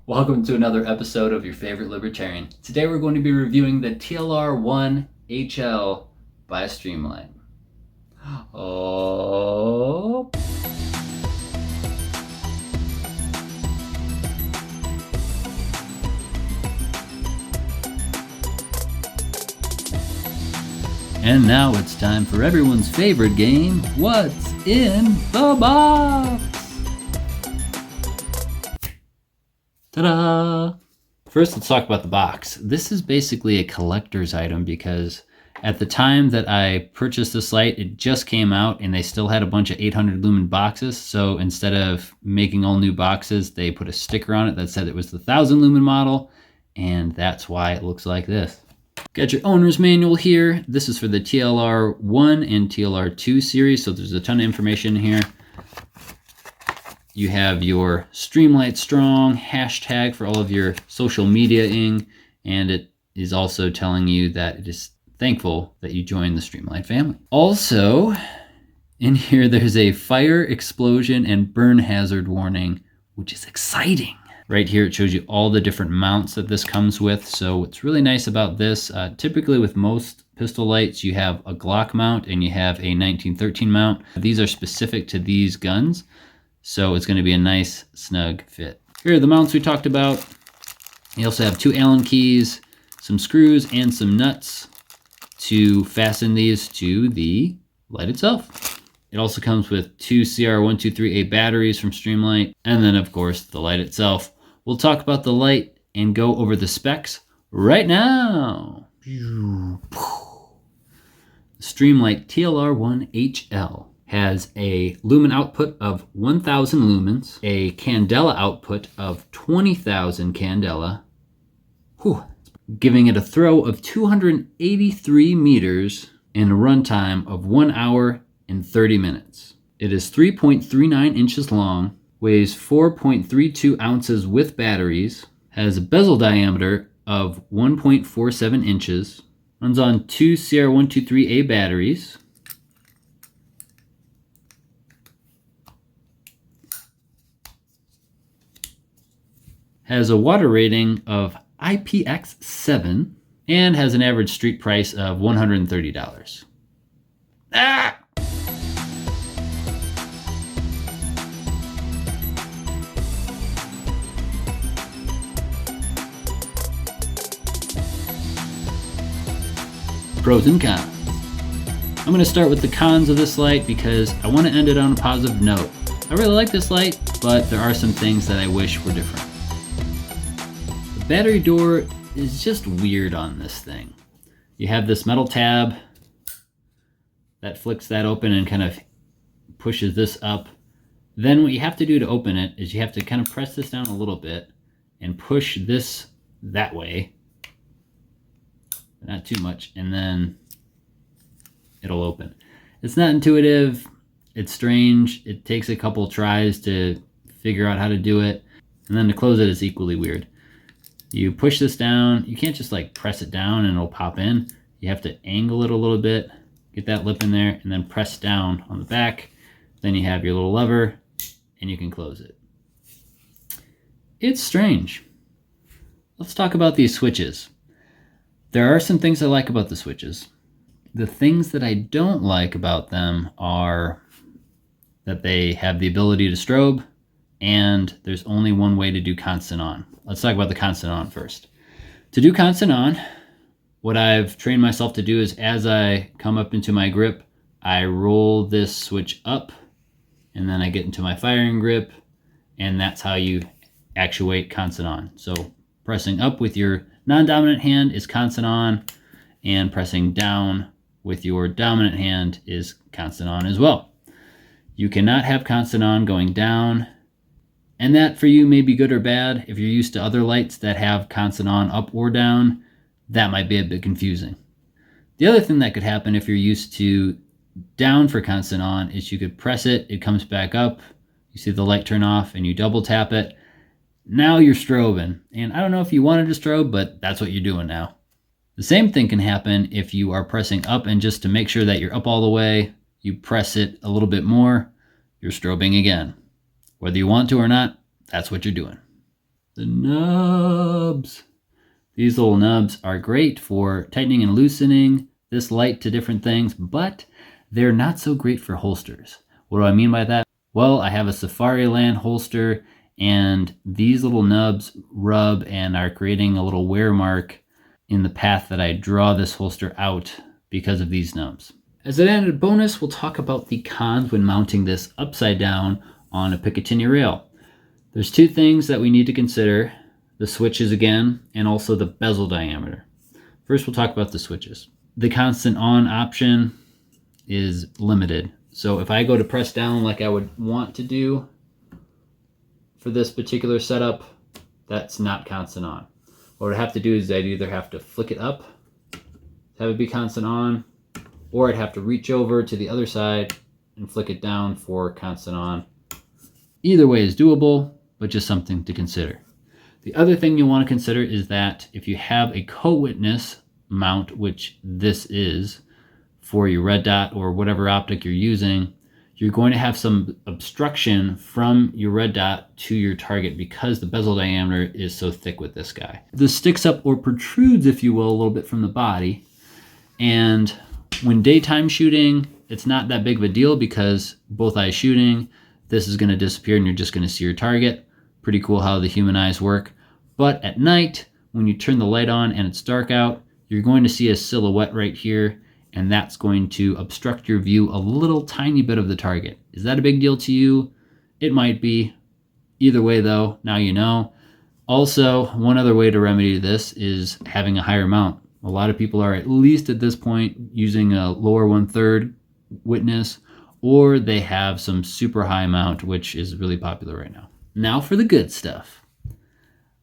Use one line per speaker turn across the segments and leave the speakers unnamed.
Welcome to another episode of your favorite libertarian. Today we're going to be reviewing the TLR-1 HL by Streamlight. Oh. And now it's time for everyone's favorite game, What's in the Box? Ta-da! First, let's talk about the box. This is basically a collector's item because at the time that I purchased this light, it just came out and they still had a bunch of 800 lumen boxes. So instead of making all new boxes, they put a sticker on it that said it was the 1000 lumen model, and that's why it looks like this. Got your owner's manual here. This is for the TLR-1 and TLR-2 series, so there's a ton of information here. You have your Streamlight Strong hashtag for all of your social media-ing, and it is also telling you that it is thankful that you joined the Streamlight family. Also, in here there's a fire, explosion, and burn hazard warning, which is exciting. Right here it shows you all the different mounts that this comes with. So what's really nice about this, typically with most pistol lights you have a Glock mount and you have a 1913 mount. These are specific to these guns, so it's going to be a nice snug fit. Here are the mounts we talked about. You also have 2 Allen keys, some screws, and some nuts to fasten these to the light itself. It also comes with 2 CR123A batteries from Streamlight, and then of course the light itself. We'll talk about the light and go over the specs right now. The Streamlight TLR-1 HL has a lumen output of 1000 lumens, a candela output of 20,000 candela, giving it a throw of 283 meters and a runtime of 1 hour and 30 minutes. It is 3.39 inches long, weighs 4.32 ounces with batteries, has a bezel diameter of 1.47 inches, runs on 2 CR123A batteries, has a water rating of IPX7, and has an average street price of $130. Ah! Pros and cons. I'm going to start with the cons of this light because I want to end it on a positive note. I really like this light, but there are some things that I wish were different. The battery door is just weird on this thing. You have this metal tab that flicks that open and kind of pushes this up. Then what you have to do to open it is you have to kind of press this down a little bit and push this that way. Not too much, and then it'll open. It's not intuitive, it's strange, it takes a couple tries to figure out how to do it, and then to close it is equally weird. You push this down, you can't just like press it down and it'll pop in. You have to angle it a little bit, get that lip in there, and then press down on the back. Then you have your little lever, and you can close it. It's strange. Let's talk about these switches. There are some things I like about the switches. The things that I don't like about them are that they have the ability to strobe, and there's only one way to do constant on. Let's talk about the constant on first. To do constant on, what I've trained myself to do is as I come up into my grip, I roll this switch up, and then I get into my firing grip, and that's how you actuate constant on. So pressing up with your non-dominant hand is constant on, and pressing down with your dominant hand is constant on as well. You cannot have constant on going down, and that for you may be good or bad. If you're used to other lights that have constant on up or down, that might be a bit confusing. The other thing that could happen if you're used to down for constant on is you could press it, it comes back up, you see the light turn off, and you double tap it. Now you're strobing, and I don't know if you wanted to strobe, but that's what you're doing now. The same thing can happen if you are pressing up, and just to make sure that you're up all the way, you press it a little bit more, you're strobing again. Whether you want to or not, that's what you're doing. The nubs. These little nubs are great for tightening and loosening this light to different things, but they're not so great for holsters. What do I mean by that? Well, I have a Safariland holster, and these little nubs rub and are creating a little wear mark in the path that I draw this holster out because of these nubs. As an added bonus, we'll talk about the cons when mounting this upside down on a Picatinny rail. There's two things that we need to consider: the switches again, and also the bezel diameter. First, we'll talk about the switches. The constant on option is limited. So if I go to press down like I would want to do for this particular setup, that's not constant on. What I'd have to do is I'd either have to flick it up, have it be constant on, or I'd have to reach over to the other side and flick it down for constant on. Either way is doable, but just something to consider. The other thing you'll want to consider is that if you have a co-witness mount, which this is for your red dot or whatever optic you're using, you're going to have some obstruction from your red dot to your target because the bezel diameter is so thick with this guy. This sticks up or protrudes, if you will, a little bit from the body. And when daytime shooting, it's not that big of a deal because both eyes shooting, this is going to disappear and you're just going to see your target. Pretty cool how the human eyes work. But at night, when you turn the light on and it's dark out, you're going to see a silhouette right here, and that's going to obstruct your view a little tiny bit of the target. Is that a big deal to you? It might be. Either way though, now you know. Also, one other way to remedy this is having a higher mount. A lot of people are, at least at this point, using a lower 1/3 witness, or they have some super high mount, which is really popular right now. Now for the good stuff.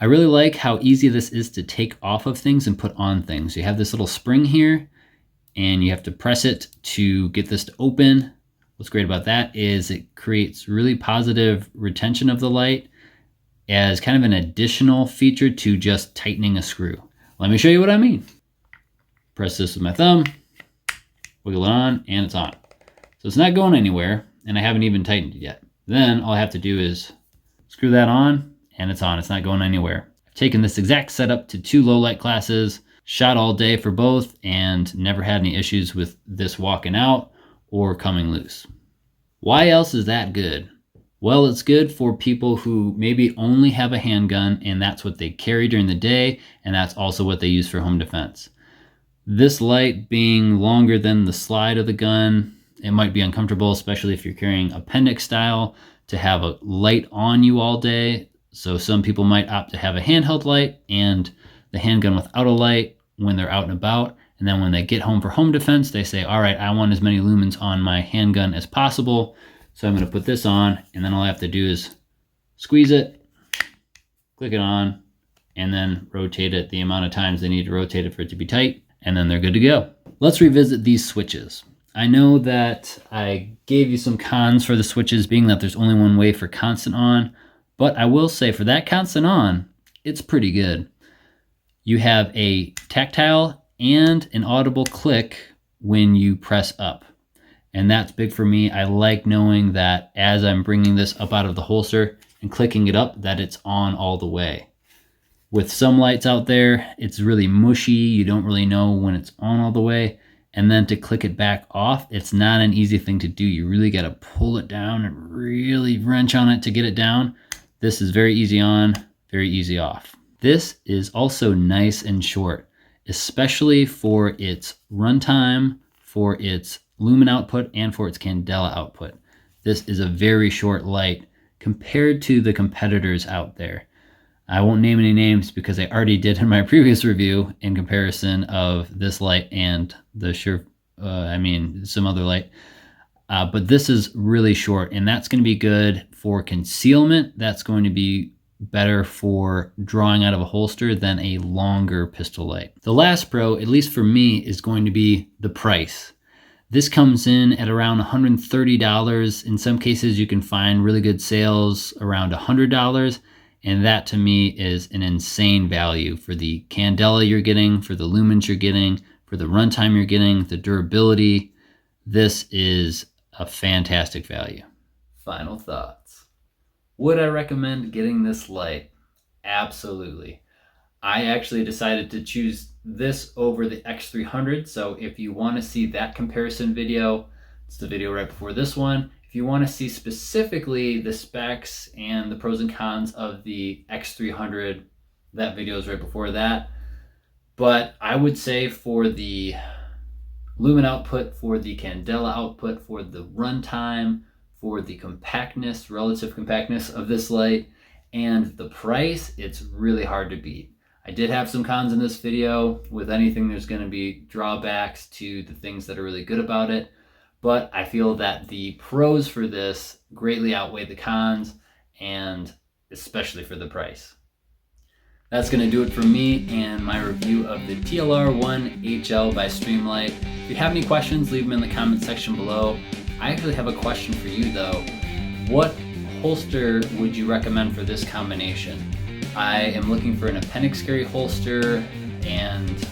I really like how easy this is to take off of things and put on things. You have this little spring here, and you have to press it to get this to open. What's great about that is it creates really positive retention of the light as kind of an additional feature to just tightening a screw. Let me show you what I mean. Press this with my thumb, wiggle it on, and it's on. So it's not going anywhere, and I haven't even tightened it yet. Then all I have to do is screw that on, and it's on. It's not going anywhere. I've taken this exact setup to 2 low light classes, shot all day for both, and never had any issues with this walking out or coming loose. Why else is that good? Well, it's good for people who maybe only have a handgun and that's what they carry during the day, and that's also what they use for home defense. This light being longer than the slide of the gun, it might be uncomfortable, especially if you're carrying appendix style, to have a light on you all day. So some people might opt to have a handheld light and the handgun without a light when they're out and about. And then when they get home for home defense, they say, all right, I want as many lumens on my handgun as possible. So I'm going to put this on, and then all I have to do is squeeze it, click it on, and then rotate it the amount of times they need to rotate it for it to be tight, and then they're good to go. Let's revisit these switches. I know that I gave you some cons for the switches, being that there's only one way for constant on, but I will say for that constant on, it's pretty good. You have a tactile and an audible click when you press up. And that's big for me. I like knowing that as I'm bringing this up out of the holster and clicking it up, that it's on all the way. With some lights out there, it's really mushy. You don't really know when it's on all the way. And then to click it back off, it's not an easy thing to do. You really got to pull it down and really wrench on it to get it down. This is very easy on, very easy off. This is also nice and short, especially for its runtime, for its lumen output, and for its candela output. This is a very short light compared to the competitors out there. I won't name any names because I already did in my previous review in comparison of this light and the some other light. But this is really short, and that's going to be good for concealment. That's going to be better for drawing out of a holster than a longer pistol light. The last pro, at least for me, is going to be the price. This comes in at around $130. In some cases, you can find really good sales around $100. And that to me is an insane value for the candela you're getting, for the lumens you're getting, for the runtime you're getting, the durability. This is a fantastic value. Final thoughts. Would I recommend getting this light? Absolutely. I actually decided to choose this over the X300. So if you want to see that comparison video, it's the video right before this one. If you want to see specifically the specs and the pros and cons of the X300, that video is right before that. But I would say for the lumen output, for the candela output, for the runtime, for the compactness, relative compactness of this light, and the price, it's really hard to beat. I did have some cons in this video. With anything, there's going to be drawbacks to the things that are really good about it. But I feel that the pros for this greatly outweigh the cons, and especially for the price. That's going to do it for me and my review of the TLR-1 HL by Streamlight. If you have any questions, leave them in the comment section below. I actually have a question for you though. What holster would you recommend for this combination? I am looking for an appendix carry holster and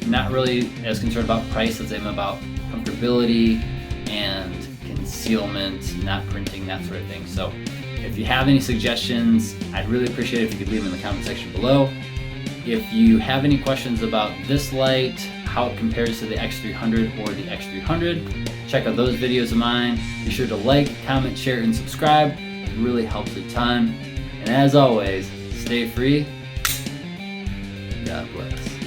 not really as concerned about price as I am about comfortability and concealment, not printing, that sort of thing. So if you have any suggestions, I'd really appreciate it if you could leave them in the comment section below. If you have any questions about this light, how it compares to the X300 or the X300, check out those videos of mine. Be sure to like, comment, share, and subscribe. It really helps a ton. And as always, stay free. God bless.